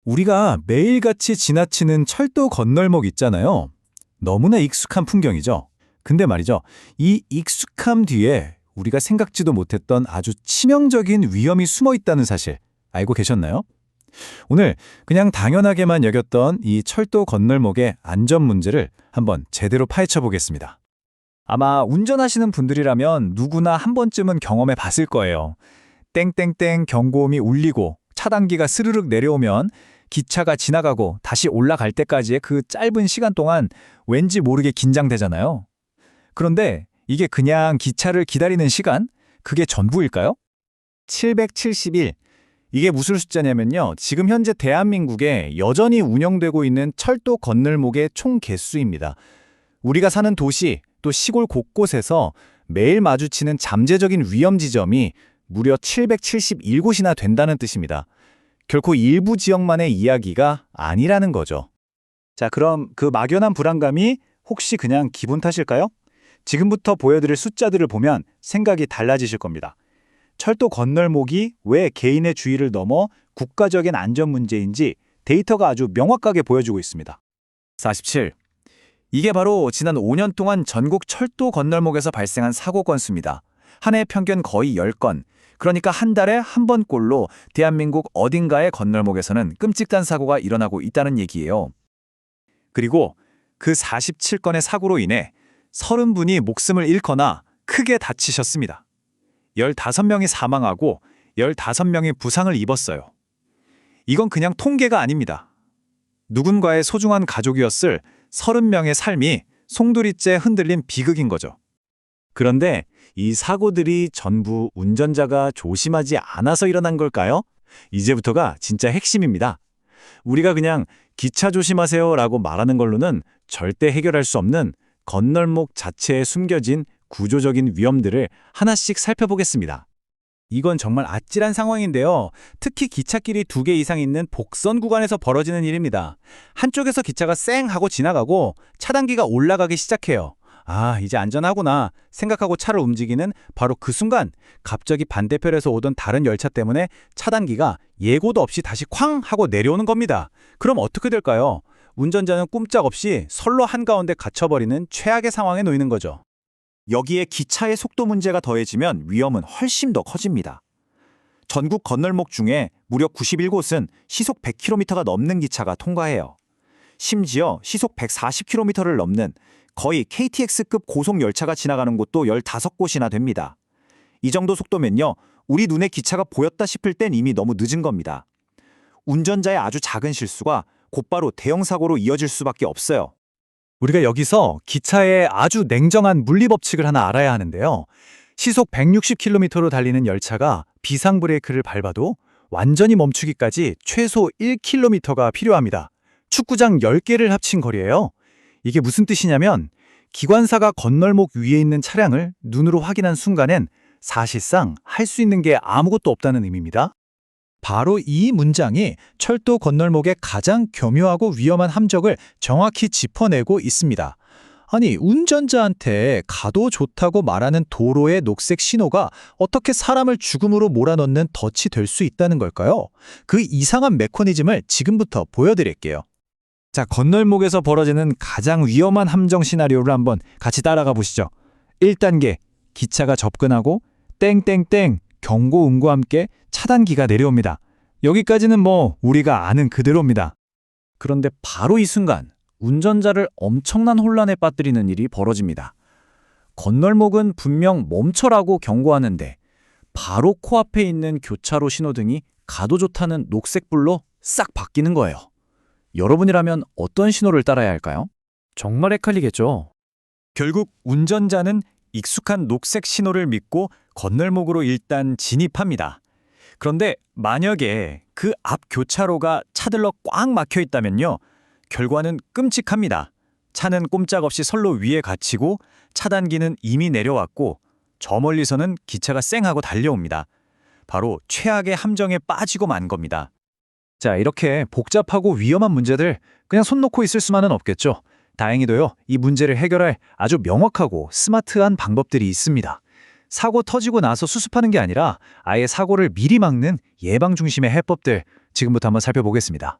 우리가 매일같이 지나치는 철도 건널목 있잖아요. 너무나 익숙한 풍경이죠. 근데 말이죠. 이 익숙함 뒤에 우리가 생각지도 못했던 아주 치명적인 위험이 숨어 있다는 사실 알고 계셨나요? 오늘 그냥 당연하게만 여겼던 이 철도 건널목의 안전 문제를 한번 제대로 파헤쳐 보겠습니다. 아마 운전하시는 분들이라면 누구나 한 번쯤은 경험해 봤을 거예요. 땡땡땡 경고음이 울리고 차단기가 스르륵 내려오면 기차가 지나가고 다시 올라갈 때까지의 그 짧은 시간 동안 왠지 모르게 긴장되잖아요. 그런데 이게 그냥 기차를 기다리는 시간? 그게 전부일까요? 771. 이게 무슨 숫자냐면요. 지금 현재 대한민국에 여전히 운영되고 있는 철도 건널목의 총 개수입니다. 우리가 사는 도시, 또 시골 곳곳에서 매일 마주치는 잠재적인 위험 지점이 무려 771곳이나 된다는 뜻입니다. 결코 일부 지역만의 이야기가 아니라는 거죠. 자, 그럼 그 막연한 불안감이 혹시 그냥 기분 탓일까요? 지금부터 보여드릴 숫자들을 보면 생각이 달라지실 겁니다. 철도 건널목이 왜 개인의 주의를 넘어 국가적인 안전 문제인지 데이터가 아주 명확하게 보여주고 있습니다. 47. 이게 바로 지난 5년 동안 전국 철도 건널목에서 발생한 사고 건수입니다. 한 해 평균 거의 10건. 그러니까 한 달에 한 번꼴로 대한민국 어딘가의 건널목에서는 끔찍한 사고가 일어나고 있다는 얘기예요. 그리고 그 47건의 사고로 인해 30분이 목숨을 잃거나 크게 다치셨습니다. 15명이 사망하고 15명이 부상을 입었어요. 이건 그냥 통계가 아닙니다. 누군가의 소중한 가족이었을 30명의 삶이 송두리째 흔들린 비극인 거죠. 그런데 이 사고들이 전부 운전자가 조심하지 않아서 일어난 걸까요? 이제부터가 진짜 핵심입니다. 우리가 그냥 기차 조심하세요라고 말하는 걸로는 절대 해결할 수 없는 건널목 자체에 숨겨진 구조적인 위험들을 하나씩 살펴보겠습니다. 이건 정말 아찔한 상황인데요. 특히 기찻길이 2개 이상 있는 복선 구간에서 벌어지는 일입니다. 한쪽에서 기차가 쌩 하고 지나가고 차단기가 올라가기 시작해요. 아, 이제 안전하구나 생각하고 차를 움직이는 바로 그 순간 갑자기 반대편에서 오던 다른 열차 때문에 차단기가 예고도 없이 다시 쾅 하고 내려오는 겁니다. 그럼 어떻게 될까요? 운전자는 꼼짝없이 선로 한가운데 갇혀버리는 최악의 상황에 놓이는 거죠. 여기에 기차의 속도 문제가 더해지면 위험은 훨씬 더 커집니다. 전국 건널목 중에 무려 91곳은 시속 100km가 넘는 기차가 통과해요. 심지어 시속 140km를 넘는 거의 KTX급 고속 열차가 지나가는 곳도 15곳이나 됩니다. 이 정도 속도면요, 우리 눈에 기차가 보였다 싶을 땐 이미 너무 늦은 겁니다. 운전자의 아주 작은 실수가 곧바로 대형 사고로 이어질 수밖에 없어요. 우리가 여기서 기차의 아주 냉정한 물리 법칙을 하나 알아야 하는데요. 시속 160km로 달리는 열차가 비상 브레이크를 밟아도 완전히 멈추기까지 최소 1km가 필요합니다. 축구장 10개를 합친 거리예요. 이게 무슨 뜻이냐면 기관사가 건널목 위에 있는 차량을 눈으로 확인한 순간엔 사실상 할 수 있는 게 아무것도 없다는 의미입니다. 바로 이 문장이 철도 건널목의 가장 교묘하고 위험한 함정을 정확히 짚어내고 있습니다. 아니, 운전자한테 가도 좋다고 말하는 도로의 녹색 신호가 어떻게 사람을 죽음으로 몰아넣는 덫이 될 수 있다는 걸까요? 그 이상한 메커니즘을 지금부터 보여드릴게요. 자, 건널목에서 벌어지는 가장 위험한 함정 시나리오를 한번 같이 따라가 보시죠. 1단계, 기차가 접근하고 땡땡땡 경고음과 함께 차단기가 내려옵니다. 여기까지는 우리가 아는 그대로입니다. 그런데 바로 이 순간 운전자를 엄청난 혼란에 빠뜨리는 일이 벌어집니다. 건널목은 분명 멈춰라고 경고하는데 바로 코앞에 있는 교차로 신호등이 가도 좋다는 녹색불로 싹 바뀌는 거예요. 여러분이라면 어떤 신호를 따라야 할까요? 정말 헷갈리겠죠? 결국 운전자는 익숙한 녹색 신호를 믿고 건널목으로 일단 진입합니다. 그런데 만약에 그 앞 교차로가 차들로 꽉 막혀 있다면요. 결과는 끔찍합니다. 차는 꼼짝없이 선로 위에 갇히고 차단기는 이미 내려왔고 저 멀리서는 기차가 쌩하고 달려옵니다. 바로 최악의 함정에 빠지고 만 겁니다. 자, 이렇게 복잡하고 위험한 문제들 그냥 손 놓고 있을 수만은 없겠죠. 다행히도요, 이 문제를 해결할 아주 명확하고 스마트한 방법들이 있습니다. 사고 터지고 나서 수습하는 게 아니라 아예 사고를 미리 막는 예방 중심의 해법들 지금부터 한번 살펴보겠습니다.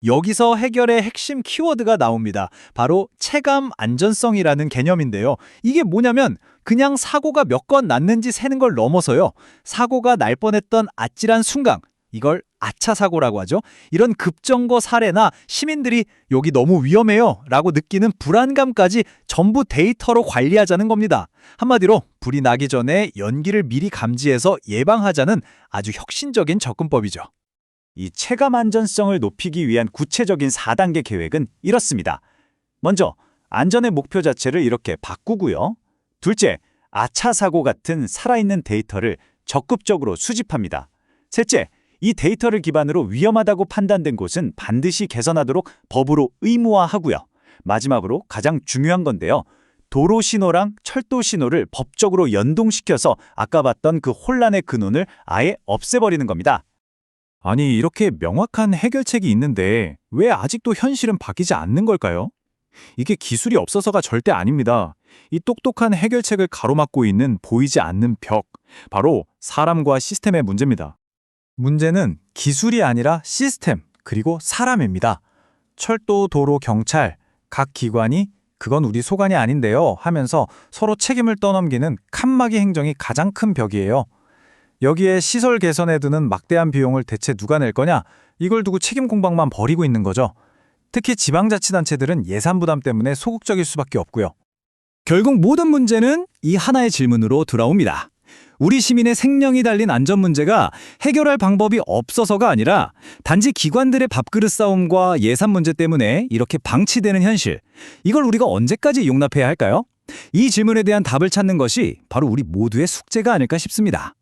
여기서 해결의 핵심 키워드가 나옵니다. 바로 체감 안전성이라는 개념인데요. 이게 뭐냐면 그냥 사고가 몇 건 났는지 세는 걸 넘어서요. 사고가 날 뻔했던 아찔한 순간, 이걸 아차 사고라고 하죠. 이런 급정거 사례나 시민들이 여기 너무 위험해요 라고 느끼는 불안감까지 전부 데이터로 관리하자는 겁니다. 한마디로 불이 나기 전에 연기를 미리 감지해서 예방하자는 아주 혁신적인 접근법이죠. 이 체감 안전성을 높이기 위한 구체적인 4단계 계획은 이렇습니다. 먼저, 안전의 목표 자체를 이렇게 바꾸고요. 둘째, 아차 사고 같은 살아있는 데이터를 적극적으로 수집합니다. 셋째, 이 데이터를 기반으로 위험하다고 판단된 곳은 반드시 개선하도록 법으로 의무화하고요. 마지막으로 가장 중요한 건데요. 도로 신호랑 철도 신호를 법적으로 연동시켜서 아까 봤던 그 혼란의 근원을 아예 없애버리는 겁니다. 아니, 이렇게 명확한 해결책이 있는데 왜 아직도 현실은 바뀌지 않는 걸까요? 이게 기술이 없어서가 절대 아닙니다. 이 똑똑한 해결책을 가로막고 있는 보이지 않는 벽, 바로 사람과 시스템의 문제입니다. 문제는 기술이 아니라 시스템, 그리고 사람입니다. 철도, 도로, 경찰, 각 기관이 그건 우리 소관이 아닌데요 하면서 서로 책임을 떠넘기는 칸막이 행정이 가장 큰 벽이에요. 여기에 시설 개선에 드는 막대한 비용을 대체 누가 낼 거냐? 이걸 두고 책임 공방만 벌이고 있는 거죠. 특히 지방자치단체들은 예산 부담 때문에 소극적일 수밖에 없고요. 결국 모든 문제는 이 하나의 질문으로 돌아옵니다. 우리 시민의 생명이 달린 안전 문제가 해결할 방법이 없어서가 아니라 단지 기관들의 밥그릇 싸움과 예산 문제 때문에 이렇게 방치되는 현실. 이걸 우리가 언제까지 용납해야 할까요? 이 질문에 대한 답을 찾는 것이 바로 우리 모두의 숙제가 아닐까 싶습니다.